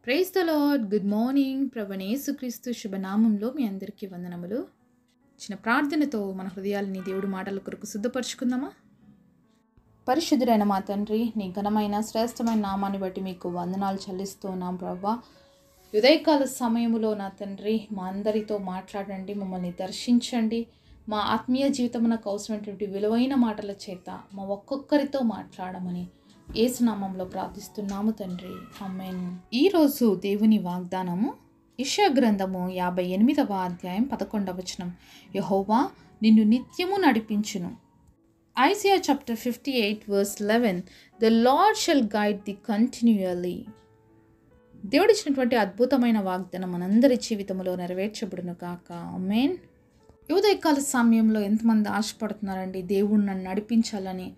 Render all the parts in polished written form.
Praise the lord. Good morning. ప్రభువైన యేసుక్రీస్తు శుభనామంలో మీ అందరికీ వందనములు. చిన్న ప్రార్థనతో మన హృదయాలని దేవుడి మాటల కొరకు సిద్ధపరచుకుందామా? పరిశుద్ధుడైన మా తండ్రి, నీ ఘనమైన శ్రేష్టమైన నామాన్ని బట్టి మీకు వందనాలు చెల్లిస్తూ ఉన్నాం ప్రభువా. ఉదయకాల సమయంలో నా తండ్రి మా అందరితో మాట్లాడండి, మమ్మల్ని దర్శించండి. మా ఆత్మీయ జీవితమునకు అవసరమైనటువంటి విలువైన మాటల చేత మా ఒక్కొక్కరితో మాట్లాడమని యేసునామంలో ప్రార్థిస్తున్నాము తండ్రి, ఆమేన్. ఈరోజు దేవుని వాగ్దానము యెషయా గ్రంథము 58వ అధ్యాయం 11వ వచనం. యెహోవా నిన్ను నిత్యము నడిపించును. Isaiah chapter 58 verse 11. The Lord shall guide thee continually. దేవుడిచ్చినటువంటి అద్భుతమైన వాగ్దానం మనందరి జీవితంలో నెరవేర్చబడును కాక, ఆమేన్. ఉదయకాల సమయంలో ఎంతమంది ఆశపడుతున్నారండి దేవుడు నన్ను నడిపించాలని?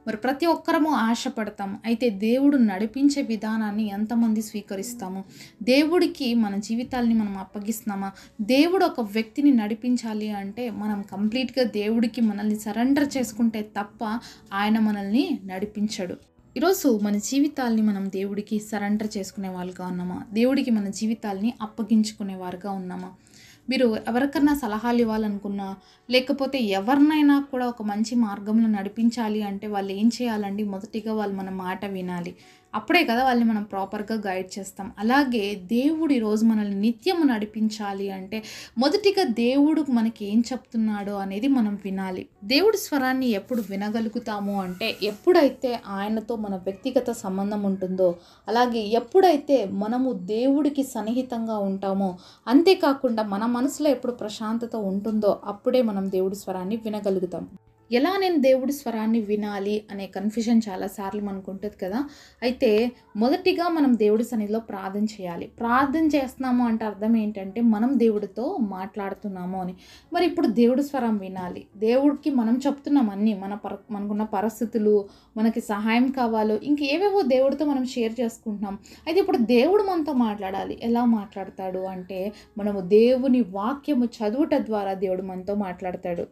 మరి ప్రతి ఒక్కరము ఆశపడతాం. అయితే దేవుడు నడిపించే విధానాన్ని ఎంతమంది స్వీకరిస్తాము? దేవుడికి మన జీవితాలని మనం అప్పగిస్తున్నామా? దేవుడు ఒక వ్యక్తిని నడిపించాలి అంటే మనం కంప్లీట్గా దేవుడికి మనల్ని సరెండర్ చేసుకుంటే తప్ప ఆయన మనల్ని నడిపించడు. ఈరోజు మన జీవితాల్ని మనం దేవుడికి సరెండర్ చేసుకునే వాళ్ళుగా ఉన్నామా? దేవుడికి మన జీవితాల్ని అప్పగించుకునే వారుగా ఉన్నామా? మీరు ఎవరికన్నా సలహాలు ఇవ్వాలనుకున్నా, లేకపోతే ఎవరినైనా కూడా ఒక మంచి మార్గంలో నడిపించాలి అంటే వాళ్ళు ఏం చేయాలండి? మొదటిగా వాళ్ళు మన మాట వినాలి. అప్పుడే కదా వాళ్ళని మనం ప్రాపర్గా గైడ్ చేస్తాం. అలాగే దేవుడు ఈరోజు మనల్ని నిత్యము నడిపించాలి అంటే మొదటిగా దేవుడు మనకి ఏం చెప్తున్నాడో అనేది మనం వినాలి. దేవుడి స్వరాన్ని ఎప్పుడు వినగలుగుతాము అంటే ఎప్పుడైతే ఆయనతో మన వ్యక్తిగత సంబంధం ఉంటుందో, అలాగే ఎప్పుడైతే మనము దేవుడికి సన్నిహితంగా ఉంటామో, అంతేకాకుండా మన మనసులో ఎప్పుడు ప్రశాంతత ఉంటుందో అప్పుడే మనం దేవుడి స్వరాన్ని వినగలుగుతాం. ఎలా నేను దేవుడి స్వరాన్ని వినాలి అనే కన్ఫ్యూజన్ చాలాసార్లు మనకు ఉంటుంది కదా. అయితే మొదటిగా మనం దేవుడి సన్నిధిలో ప్రార్థన చేయాలి. ప్రార్థన చేస్తున్నాము అంటే అర్థం ఏంటంటే మనం దేవుడితో మాట్లాడుతున్నాము అని. మరి ఇప్పుడు దేవుడి స్వరం వినాలి. దేవుడికి మనం చెప్తున్నాం అన్నీ, మనకున్న పరిస్థితులు, మనకి సహాయం కావాలో ఇంకేవేవో దేవుడితో మనం షేర్ చేసుకుంటున్నాం. అయితే ఇప్పుడు దేవుడు మనతో మాట్లాడాలి. ఎలా మాట్లాడతాడు అంటే మనము దేవుని వాక్యము చదువుట ద్వారా దేవుడు మనతో మాట్లాడతాడు.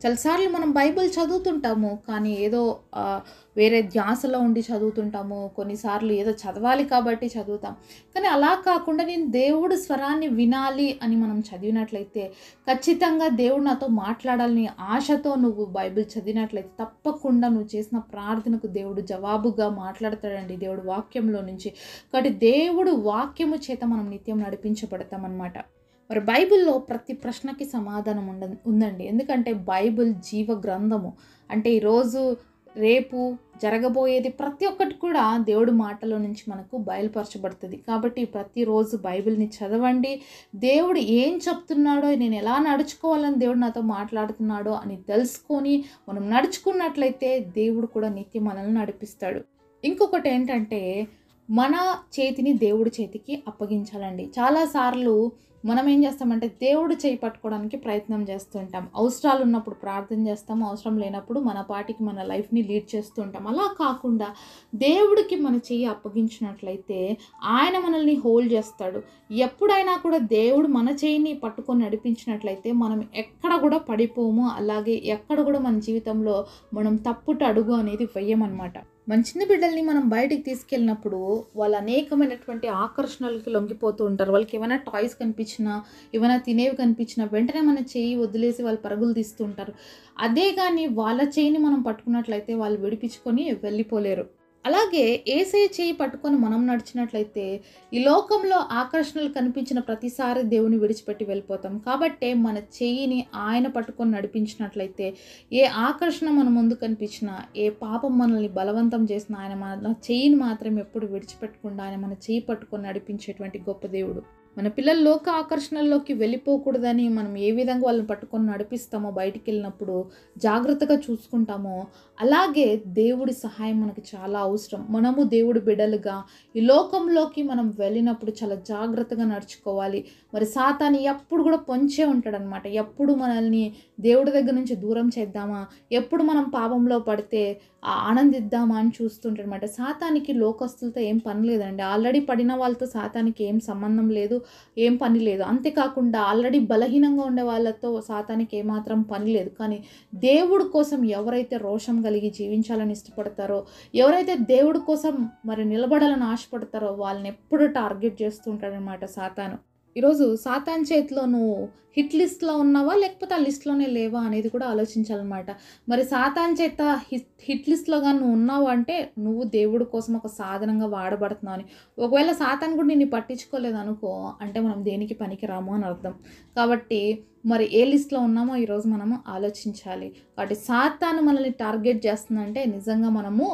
చాలాసార్లు మనం బైబిల్ చదువుతుంటాము, కానీ ఏదో వేరే ధ్యాసలో ఉండి చదువుతుంటాము. కొన్నిసార్లు ఏదో చదవాలి కాబట్టి చదువుతాం. కానీ అలా కాకుండా నేను దేవుడు స్వరాన్ని వినాలి అని మనం చదివినట్లయితే, ఖచ్చితంగా దేవుడు నాతో మాట్లాడాలని ఆశతో నువ్వు బైబిల్ చదివినట్లయితే తప్పకుండా నువ్వు చేసిన ప్రార్థనకు దేవుడు జవాబుగా మాట్లాడతాడండి దేవుడు వాక్యంలో నుంచి. కాబట్టి దేవుడు వాక్యము చేత మనం నిత్యం నడిపించబడతామన్నమాట. మరి బైబిల్లో ప్రతి ప్రశ్నకి సమాధానం ఉందండి. ఎందుకంటే బైబిల్ జీవ గ్రంథము. అంటే ఈరోజు రేపు జరగబోయేది ప్రతి ఒక్కటి కూడా దేవుడి మాటలో నుంచి మనకు బయలుపరచబడుతుంది. కాబట్టి ప్రతిరోజు బైబిల్ని చదవండి. దేవుడు ఏం చెప్తున్నాడో, నేను ఎలా నడుచుకోవాలని దేవుడు నాతో మాట్లాడుతున్నాడో అని తెలుసుకొని మనం నడుచుకున్నట్లయితే దేవుడు కూడా నిత్యం మనల్ని నడిపిస్తాడు. ఇంకొకటి ఏంటంటే మన చేతిని దేవుడి చేతికి అప్పగించాలండి. చాలాసార్లు మనం ఏం చేస్తామంటే దేవుడు చేయి పట్టుకోవడానికి ప్రయత్నం చేస్తుంటాం. అవసరాలు ఉన్నప్పుడు ప్రార్థన చేస్తాము, అవసరం లేనప్పుడు మన పాటికి మన లైఫ్ని లీడ్ చేస్తూ ఉంటాం. అలా కాకుండా దేవుడికి మన చెయ్యి అప్పగించినట్లయితే ఆయన మనల్ని హోల్డ్ చేస్తాడు. ఎప్పుడైనా కూడా దేవుడు మన చేయిని పట్టుకొని నడిపించినట్లయితే మనం ఎక్కడ కూడా పడిపోము. అలాగే ఎక్కడ కూడా మన జీవితంలో మనం తప్పుట అడుగు అనేది వెయ్యమన్నమాట. మన చిన్న బిడ్డల్ని మనం బయటికి తీసుకెళ్ళినప్పుడు వాళ్ళు అనేకమైనటువంటి ఆకర్షణలకి లొంగిపోతూ ఉంటారు. వాళ్ళకి ఏమైనా టాయ్స్ కనిపించినా, ఏమైనా తినేవి కనిపించినా వెంటనే మన చేయి వదిలేసి వాళ్ళు పరుగులు తీస్తూ ఉంటారు. అదే కానీ వాళ్ళ చేయిని మనం పట్టుకున్నట్లయితే వాళ్ళు విడిపించుకొని వెళ్ళిపోలేరు. అలాగే యేసయ్య చేయి పట్టుకొని మనం నడిచినట్లయితే ఈ లోకంలో ఆకర్షణలు కనిపించిన ప్రతిసారి దేవుని విడిచిపెట్టి వెళ్ళిపోతాం. కాబట్టే మన చెయ్యిని ఆయన పట్టుకొని నడిపించినట్లయితే ఏ ఆకర్షణ మన ముందు కనిపించినా, ఏ పాపం మనల్ని బలవంతం చేసినా ఆయన మన చెయ్యిని మాత్రం ఎప్పుడు విడిచిపెట్టకుండా ఆయన మన చెయ్యి పట్టుకొని నడిపించేటువంటి గొప్ప దేవుడు. మన పిల్లలు లోక ఆకర్షణల్లోకి వెళ్ళిపోకూడదని మనం ఏ విధంగా వాళ్ళని పట్టుకొని నడిపిస్తామో, బయటికి వెళ్ళినప్పుడు జాగ్రత్తగా చూసుకుంటామో, అలాగే దేవుడి సహాయం మనకి చాలా అవసరం. మనము దేవుడి బిడ్డలుగా ఈ లోకంలోకి మనం వెళ్ళినప్పుడు చాలా జాగ్రత్తగా నడుచుకోవాలి. మరి సాతాను ఎప్పుడు కూడా పొంచే ఉంటాడనమాట. ఎప్పుడు మనల్ని దేవుడి దగ్గర నుంచి దూరం చేద్దామా, ఎప్పుడు మనం పాపంలో పడితే ఆనందిద్దామా అని చూస్తుంటాడు అనమాట. సాతానికి లోకస్తులతో ఏం పని లేదండి. ఆల్రెడీ పడిన వాళ్ళతో సాతానికి ఏం సంబంధం లేదు, ఏం పని లేదు. అంతేకాకుండా ఆల్రెడీ బలహీనంగా ఉండే వాళ్ళతో సాతానికి ఏమాత్రం పని లేదు. కానీ దేవుడి కోసం ఎవరైతే రోషం కలిగి జీవించాలని ఇష్టపడతారో, ఎవరైతే దేవుడి కోసం మరి నిలబడాలని ఆశపడతారో వాళ్ళని ఎప్పుడు టార్గెట్ చేస్తూ ఉంటాడనమాట సాతాను. ఈరోజు సాతాన్ చేతిలో నువ్వు హిట్ లిస్ట్‌లో ఉన్నావా? లేకపోతే ఆ లిస్ట్‌లోనే లేవా? అనేది కూడా ఆలోచించాలన్నమాట. మరి సాతాన్ చేత హిట్ లిస్ట్‌లో గాని నువ్వు ఉన్నావు అంటే, నువ్వు దేవుడి కోసం ఒక సాధనంగా వాడబడుతున్నావు అని. ఒకవేళ సాతాన్ కూడా నిన్ను పట్టించుకోలేదనుకో, అంటే మనం దేనికి పనికిరాము అని అర్థం. కాబట్టి మరి ఏ లిస్ట్‌లో ఉన్నామో ఈరోజు మనము ఆలోచించాలి. కాబట్టి సాతాను మనల్ని టార్గెట్ చేస్తుందంటే, నిజంగా మనము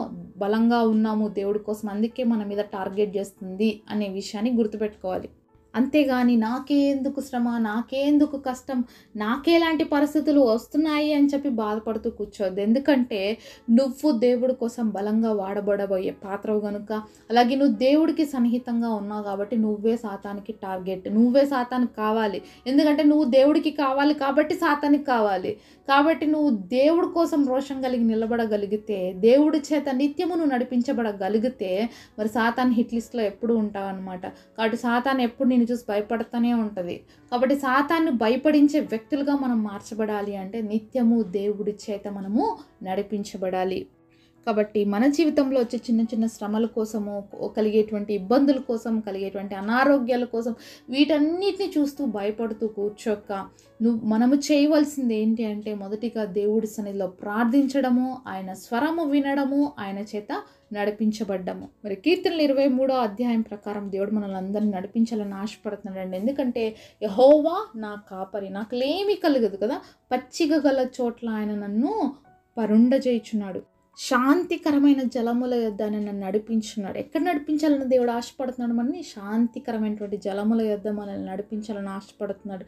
బలంగా ఉన్నాము దేవుడి కోసం. అందుకే మన మీద టార్గెట్ చేస్తుంది అనే విషయాన్ని గుర్తుపెట్టుకోవాలి. అంతేగాని నాకే ఎందుకు శ్రమ, నాకే ఎందుకు కష్టం, నాకేలాంటి పరిస్థితులు వస్తున్నాయి అని చెప్పి బాధపడుతూ కూర్చోవద్దు. ఎందుకంటే నువ్వు దేవుడి కోసం బలంగా వాడబడబోయే పాత్రవు గనుక, అలాగే నువ్వు దేవుడికి సన్నిహితంగా ఉన్నావు కాబట్టి నువ్వే సాతానికి టార్గెట్. నువ్వే సాతానికి కావాలి. ఎందుకంటే నువ్వు దేవుడికి కావాలి కాబట్టి సాతానికి కావాలి. కాబట్టి నువ్వు దేవుడి కోసం రోషం కలిగి నిలబడగలిగితే, దేవుడి చేత నిత్యము నువ్వు నడిపించబడగలిగితే మరి సాతాన్ హిట్ లిస్ట్లో ఎప్పుడు ఉంటావు అనమాట. కాబట్టి సాతాన్ ఎప్పుడు నిన్ను చూసి భయపడుతూనే ఉంటుంది. కాబట్టి సాతాన్ని భయపడించే వ్యక్తులుగా మనం మార్చబడాలి అంటే నిత్యము దేవుడి చేత మనము నడిపించబడాలి. కాబట్టి మన జీవితంలో వచ్చే చిన్న చిన్న శ్రమల కోసము, కలిగేటువంటి ఇబ్బందుల కోసం, కలిగేటువంటి అనారోగ్యాల కోసం వీటన్నిటిని చూస్తూ భయపడుతూ కూర్చోక, మనము చేయవలసింది ఏంటి అంటే మొదటిగా దేవుడి సన్నిధిలో ప్రార్థించడము, ఆయన స్వరము వినడము, ఆయన చేత నడిపించబడ్డము. మరి కీర్తనలు 23వ అధ్యాయం ప్రకారం దేవుడు మనల్ని అందరినీ నడిపించాలని ఆశపడుతున్నాడండి. ఎందుకంటే యెహోవా నా కాపరి, నాకులేమీ కలగదు కదా, పచ్చిక గల చోట్ల ఆయన నన్ను పరుండజేయుచున్నాడు, శాంతికరమైన జలముల యొద్ద ఆయన నన్ను నడిపించున్నాడు. ఎక్కడ నడిపించాలని దేవుడు ఆశపడుతున్నాడు? మనని శాంతికరమైనటువంటి జలముల యొద్ద మనల్ని నడిపించాలని ఆశపడుతున్నాడు.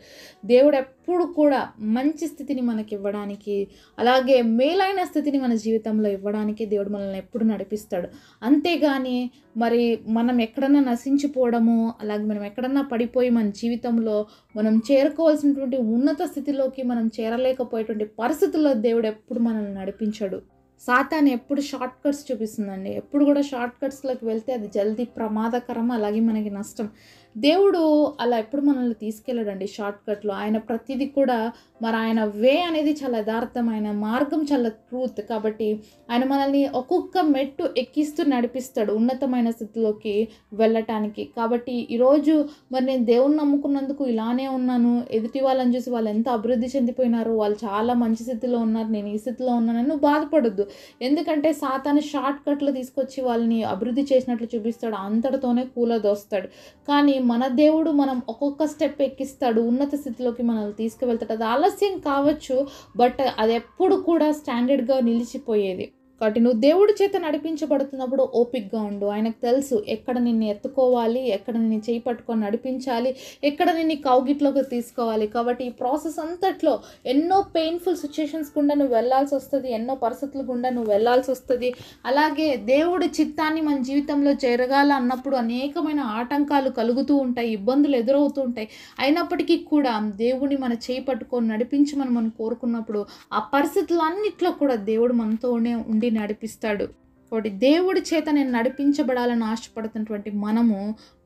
దేవుడు ఎప్పుడు కూడా మంచి స్థితిని మనకి ఇవ్వడానికి, అలాగే మేలైన స్థితిని మన జీవితంలో ఇవ్వడానికి దేవుడు మనల్ని ఎప్పుడు నడిపిస్తాడు. అంతేగాని మరి మనం ఎక్కడన్నా నశించిపోవడము, అలాగే మనం ఎక్కడన్నా పడిపోయి మన జీవితంలో మనం చేరుకోవాల్సినటువంటి ఉన్నత స్థితిలోకి మనం చేరలేకపోయేటువంటి పరిస్థితుల్లో దేవుడు ఎప్పుడు మనల్ని నడిపించాడు. సాతాను ఎప్పుడు షార్ట్ కట్స్ చూపిస్తుందండి. ఎప్పుడు కూడా షార్ట్ కట్స్లోకి వెళ్తే అది జల్దీ ప్రమాదకరం, అలాగే మనకి నష్టం. దేవుడు అలా ఎప్పుడు మనల్ని తీసుకెళ్ళడండి షార్ట్ కట్లో. ఆయన ప్రతిదీ కూడా మరి ఆయన వే అనేది చాలా యథార్థం, ఆయన మార్గం చాలా ట్రూత్. కాబట్టి ఆయన మనల్ని ఒక్కొక్క మెట్టు ఎక్కిస్తూ నడిపిస్తాడు ఉన్నతమైన స్థితిలోకి వెళ్ళటానికి. కాబట్టి ఈరోజు మరి నేను దేవుణ్ణి నమ్ముకున్నందుకు ఇలానే ఉన్నాను, ఎదుటి వాళ్ళని చూసి వాళ్ళు ఎంత అభివృద్ధి చెందిపోయినారు, వాళ్ళు చాలా మంచి స్థితిలో ఉన్నారు, నేను ఈ స్థితిలో ఉన్నానని నువ్వు బాధపడొద్దు. ఎందుకంటే సాతాను షార్ట్ కట్లు తీసుకొచ్చి వాళ్ళని అభివృద్ధి చేసినట్లు చూపిస్తాడు, అంతటితోనే కూలదోస్తాడు. కానీ మన దేవుడు మనం ఒక్కొక్క స్టెప్ ఎక్కిస్తాడు, ఉన్నత స్థితిలోకి మనల్ని తీసుకువెళ్తాడు. అది ఆలస్యం కావచ్చు, బట్ అది ఎప్పుడు కూడా స్టాండర్డ్గా నిలిచిపోయేది. కాబట్టి నువ్వు దేవుడి చేత నడిపించబడుతున్నప్పుడు ఓపికగా ఉండు. ఆయనకు తెలుసు ఎక్కడ నిన్ను ఎత్తుకోవాలి, ఎక్కడ నిన్ను చేయి పట్టుకొని నడిపించాలి, ఎక్కడ నిన్ను కౌగిట్లోకి తీసుకోవాలి. కాబట్టి ఈ ప్రాసెస్ అంతట్లో ఎన్నో పెయిన్ఫుల్ సిచ్యుయేషన్స్ గుండా నువ్వు వెళ్ళాల్సి వస్తుంది, ఎన్నో పరిస్థితుల గుండా నువ్వు వెళ్ళాల్సి వస్తుంది. అలాగే దేవుడి చిత్తాన్ని మన జీవితంలో జరగాల అన్నప్పుడు అనేకమైన ఆటంకాలు కలుగుతూ ఉంటాయి, ఇబ్బందులు ఎదురవుతూ ఉంటాయి. అయినప్పటికీ కూడా దేవుడిని మన చేయి పట్టుకొని నడిపించమని మనం కోరుకున్నప్పుడు ఆ పరిస్థితులన్నిట్లో కూడా దేవుడు మనతోనే ఉండి నడిపిస్తాడు. కాబట్టి దేవుడి చేత నేను నడిపించబడాలని ఆశపడుతున్నటువంటి మనము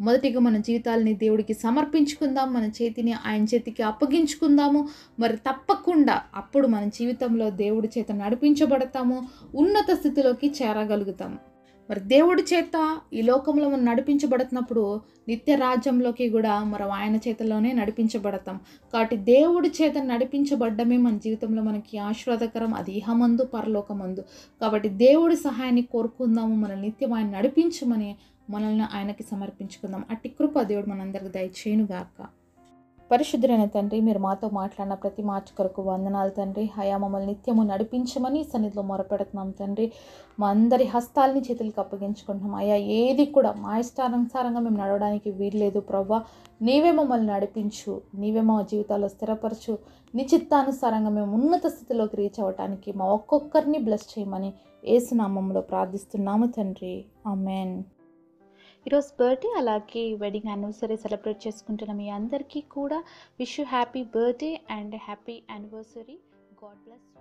మొదటిగా మన జీవితాలని దేవుడికి సమర్పించుకుందాం, మన చేతిని ఆయన చేతికి అప్పగించుకుందాము. మరి తప్పకుండా అప్పుడు మన జీవితంలో దేవుడి చేత నడిపించబడతాము, ఉన్నత స్థితిలోకి చేరగలుగుతాము. మరి దేవుడి చేత ఈ లోకంలో మనం నడిపించబడుతున్నప్పుడు నిత్య రాజ్యంలోకి కూడా మనం ఆయన చేతలోనే నడిపించబడతాం. కాబట్టి దేవుడి చేత నడిపించబడ్డమే మన జీవితంలో మనకి ఆశీర్వాదకరం, అది ఇహమందు పరలోకమందు. కాబట్టి దేవుడి సహాయాన్ని కోరుకుందాము, మన నిత్యం ఆయన నడిపించమని మనల్ని ఆయనకి సమర్పించుకుందాం. అట్టి కృప దేవుడు మనందరికి దయచేయునుగాక. పరిశుద్ధులైన తండ్రి, మీరు మాతో మాట్లాడిన ప్రతి మాట కొరకు వందనాలు తండ్రి. అయా మమ్మల్ని నిత్యము నడిపించమని సన్నిధిలో మొరపెడుతున్నాం తండ్రి. మా అందరి హస్తాలని చేతులకు అప్పగించుకుంటున్నాం. అయా ఏది కూడా మా ఇష్టానుసారంగా మేము నడవడానికి వీల్లేదు ప్రభువా. నీవే మమ్మల్ని నడిపించు, నీవే మా జీవితాల్లో స్థిరపరచు. నీ చిత్తానుసారంగా మేము ఉన్నత స్థితిలోకి రీచ్ అవ్వడానికి మా ఒక్కొక్కరిని బ్లెస్ చేయమని యేసు నామములో ప్రార్థిస్తున్నాము తండ్రి. ఆమేన్. ఈరోజు బర్త్డే అలాగే వెడ్డింగ్ యానివర్సరీ సెలబ్రేట్ చేసుకుంటున్న మీ అందరికీ కూడా wish you happy birthday and happy anniversary. God bless you.